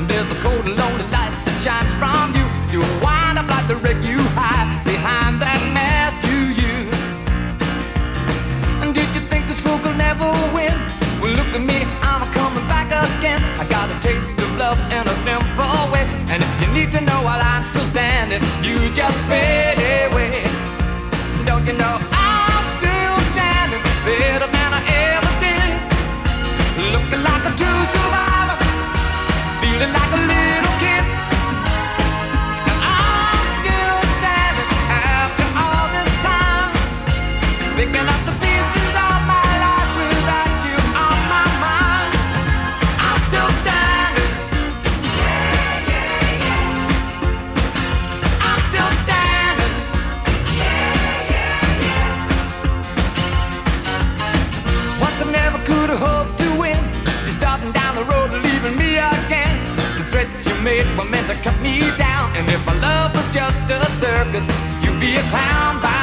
There's a cold and lonely light that shines from you. You wind up like the wreck you hide behind that mask you use. And did you think this fool could never win? Well, look at me, I'm coming back again. I got a taste of love in a simple way. And if you need to know while I'm still standing, you just fade away. Don't you know I'm still standing better than I ever did? Looking like a true survivor, feeling like a little kid. And I'm still standing after all this time, picking up the pieces of my life without you on my mind. I'm still standing. Yeah, yeah, yeah. I'm still standing. Yeah, yeah, yeah. Once I never could have hoped to win. You're starting down the road and leaving me again. The threats you made were meant to cut me down. And if my love was just a circus, you'd be a clown by